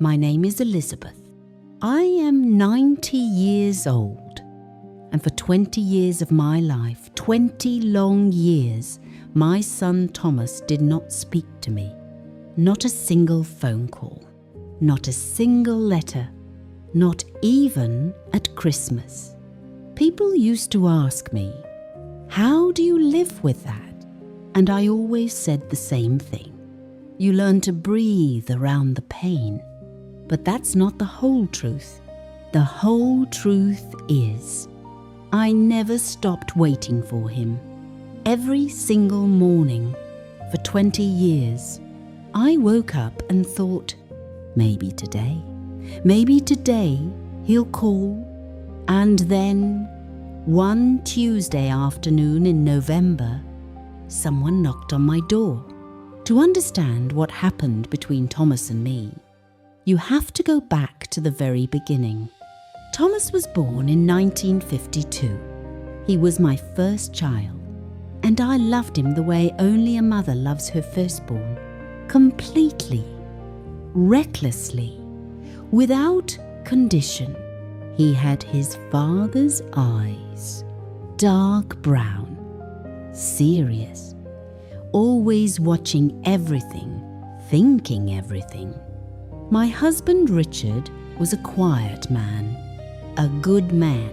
My name is Elizabeth. I am 90 years old, and for 20 years of my life, 20 long years, my son Thomas did not speak to me. Not a single phone call, not a single letter, not even at Christmas. People used to ask me, "How do you live with that?" And I always said the same thing. You learn to breathe around the pain. But that's not the whole truth. The whole truth is, I never stopped waiting for him. Every single morning for 20 years, I woke up and thought, maybe today he'll call. And then, one Tuesday afternoon in November, someone knocked on my door. To understand what happened between Thomas and me, you have to go back to the very beginning. Thomas was born in 1952. He was my first child, and I loved him the way only a mother loves her firstborn, completely, recklessly, without condition. He had his father's eyes, dark brown, serious, always watching everything, thinking everything. My husband Richard was a quiet man, a good man.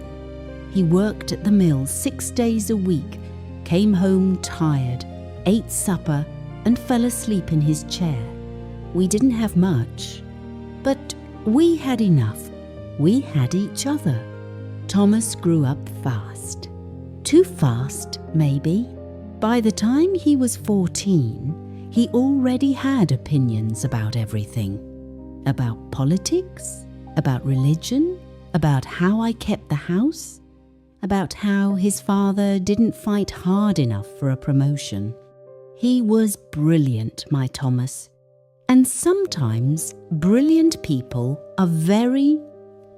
He worked at the mill 6 days a week, came home tired, ate supper, and fell asleep in his chair. We didn't have much, but we had enough. We had each other. Thomas grew up fast. Too fast, maybe. By the time he was 14, he already had opinions about everything. About politics, about religion, about how I kept the house, about how his father didn't fight hard enough for a promotion. He was brilliant, my Thomas. And sometimes brilliant people are very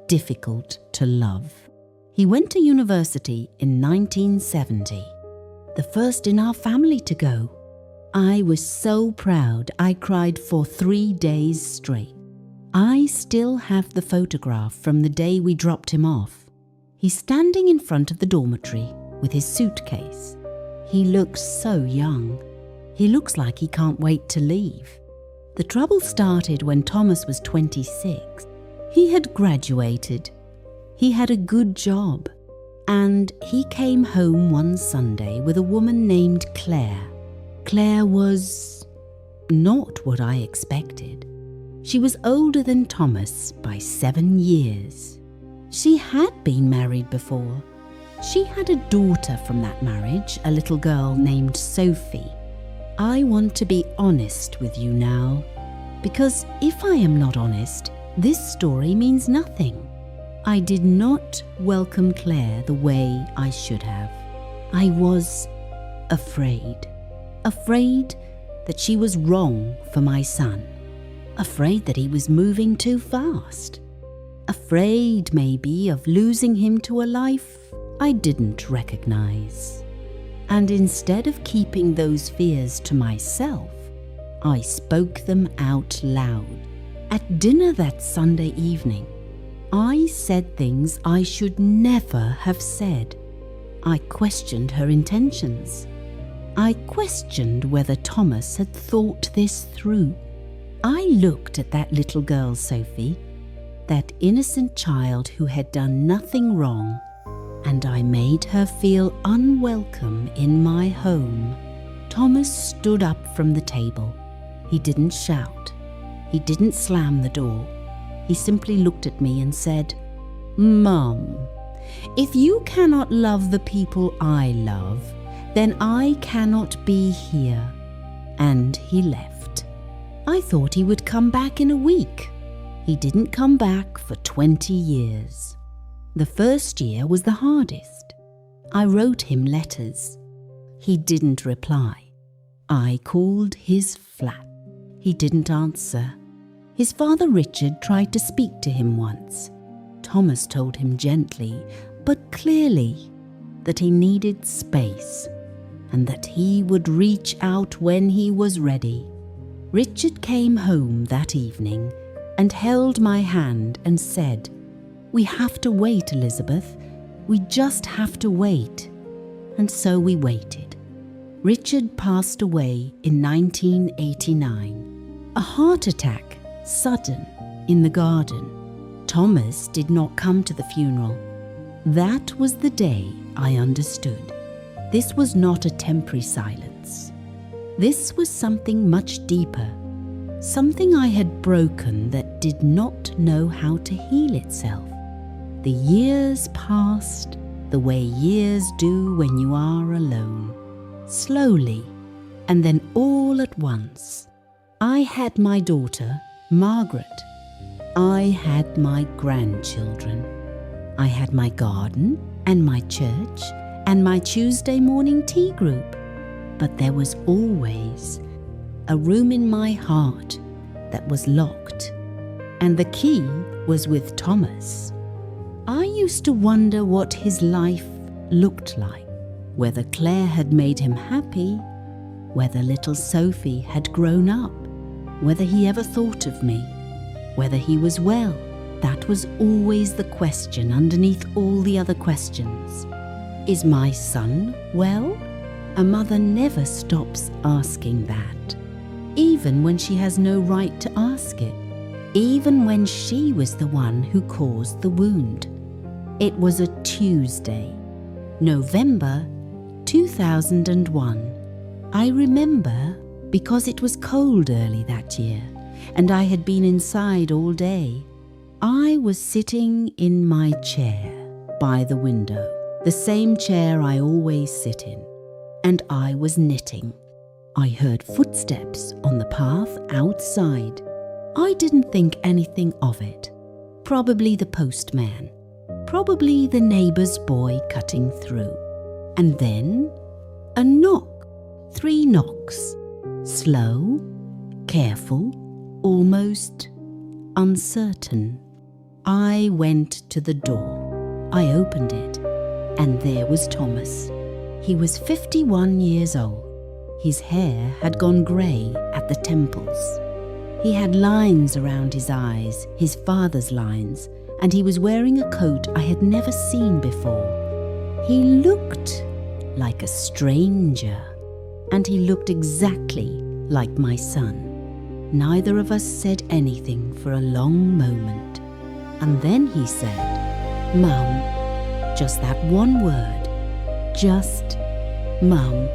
difficult to love. He went to university in 1970, the first in our family to go. I was so proud I cried for 3 days straight. I still have the photograph from the day we dropped him off. He's standing in front of the dormitory with his suitcase. He looks so young. He looks like he can't wait to leave. The trouble started when Thomas was 26. He had graduated. He had a good job. And he came home one Sunday with a woman named Claire. Claire was not what I expected. She was older than Thomas by 7 years. She had been married before. She had a daughter from that marriage, a little girl named Sophie. I want to be honest with you now, because if I am not honest, this story means nothing. I did not welcome Claire the way I should have. I was afraid that she was wrong for my son. Afraid that he was moving too fast. Afraid, maybe, of losing him to a life I didn't recognize. And instead of keeping those fears to myself, I spoke them out loud. At dinner that Sunday evening, I said things I should never have said. I questioned her intentions. I questioned whether Thomas had thought this through. I looked at that little girl, Sophie, that innocent child who had done nothing wrong, and I made her feel unwelcome in my home. Thomas stood up from the table. He didn't shout. He didn't slam the door. He simply looked at me and said, "Mum, if you cannot love the people I love, then I cannot be here." And he left. I thought he would come back in a week. He didn't come back for 20 years. The first year was the hardest. I wrote him letters. He didn't reply. I called his flat. He didn't answer. His father Richard tried to speak to him once. Thomas told him gently, but clearly, that he needed space and that he would reach out when he was ready. Richard came home that evening and held my hand and said, "We have to wait, Elizabeth. We just have to wait." And so we waited. Richard passed away in 1989. A heart attack, sudden, in the garden. Thomas did not come to the funeral. That was the day I understood. This was not a temporary silence. This was something much deeper, something I had broken that did not know how to heal itself. The years passed the way years do when you are alone, slowly, and then all at once. I had my daughter, Margaret. I had my grandchildren. I had my garden and my church and my Tuesday morning tea group. But there was always a room in my heart that was locked, and the key was with Thomas. I used to wonder what his life looked like, whether Claire had made him happy, whether little Sophie had grown up, whether he ever thought of me, whether he was well. That was always the question underneath all the other questions. Is my son well? A mother never stops asking that, even when she has no right to ask it, even when she was the one who caused the wound. It was a Tuesday, November 2001. I remember because it was cold early that year, and I had been inside all day. I was sitting in my chair by the window, the same chair I always sit in, and I was knitting. I heard footsteps on the path outside. I didn't think anything of it. Probably the postman, probably the neighbour's boy cutting through. And then a knock, 3 knocks, slow, careful, almost uncertain. I went to the door. I opened it, and there was Thomas. He was 51 years old. His hair had gone grey at the temples. He had lines around his eyes, his father's lines, and he was wearing a coat I had never seen before. He looked like a stranger, and he looked exactly like my son. Neither of us said anything for a long moment. And then he said, "Mum," just that one word, just Mum.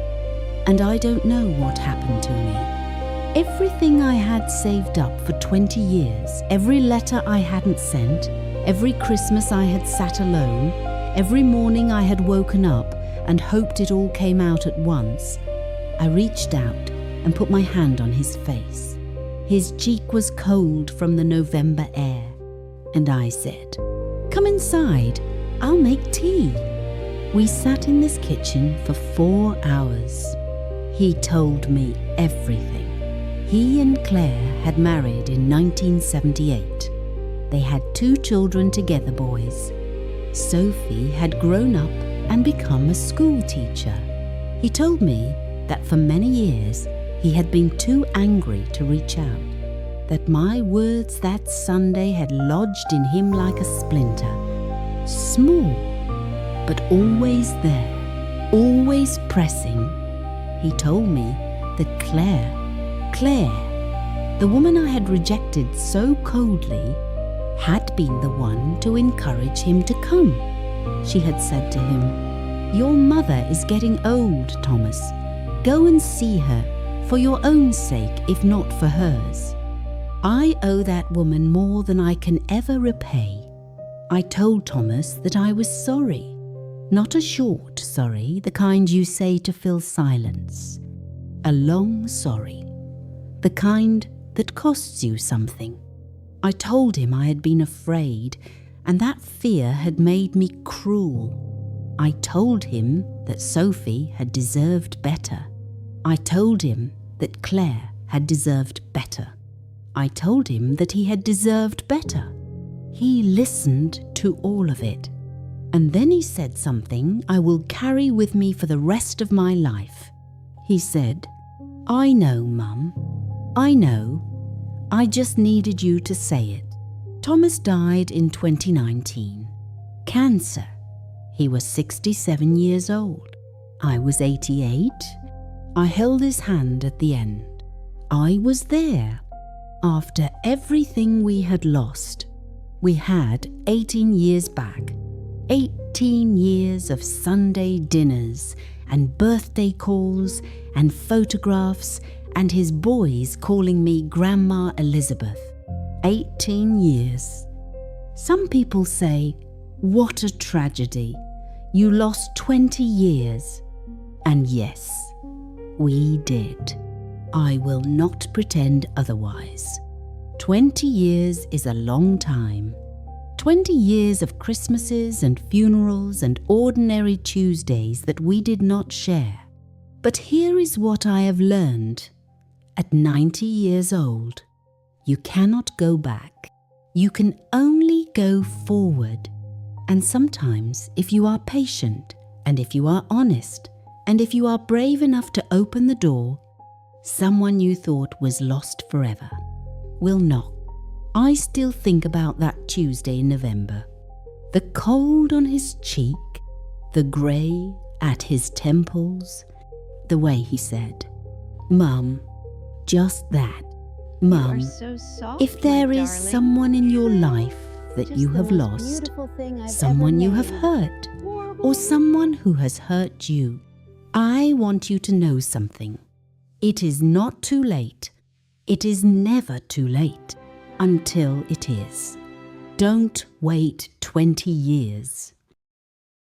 And I don't know what happened to me. Everything I had saved up for 20 years, every letter I hadn't sent, every Christmas I had sat alone, every morning I had woken up and hoped it all came out at once, I reached out and put my hand on his face. His cheek was cold from the November air, and I said, "Come inside, I'll make tea." We sat in this kitchen for 4 hours. He told me everything. He and Claire had married in 1978. They had 2 children together, boys. Sophie had grown up and become a school teacher. He told me that for many years he had been too angry to reach out, that my words that Sunday had lodged in him like a splinter, small, but always there, always pressing. He told me that Claire, the woman I had rejected so coldly, had been the one to encourage him to come. She had said to him, "Your mother is getting old, Thomas. Go and see her, for your own sake, if not for hers." I owe that woman more than I can ever repay. I told Thomas that I was sorry. Not a short sorry, the kind you say to fill silence. A long sorry, the kind that costs you something. I told him I had been afraid, and that fear had made me cruel. I told him that Sophie had deserved better. I told him that Claire had deserved better. I told him that he had deserved better. He listened to all of it. And then he said something I will carry with me for the rest of my life. He said, "I know, Mum. I know. I just needed you to say it. Thomas died in 2019. Cancer. He was 67 years old. I was 88. I held his hand at the end. I was there. After everything we had lost, we had 18 years back. 18 years of Sunday dinners and birthday calls and photographs and his boys calling me Grandma Elizabeth. 18 years. Some people say, what a tragedy. You lost 20 years. And yes, we did. I will not pretend otherwise. 20 years is a long time. 20 years of Christmases and funerals and ordinary Tuesdays that we did not share. But here is what I have learned. At 90 years old, you cannot go back. You can only go forward. And sometimes, if you are patient, and if you are honest, and if you are brave enough to open the door, someone you thought was lost forever will knock. I still think about that Tuesday in November. The cold on his cheek, the grey at his temples, the way he said, "Mum, just that. Mum, if there is someone in your life that you have lost, someone you have hurt, or someone who has hurt you, I want you to know something. It is not too late. It is never too late until it is. Don't wait 20 years.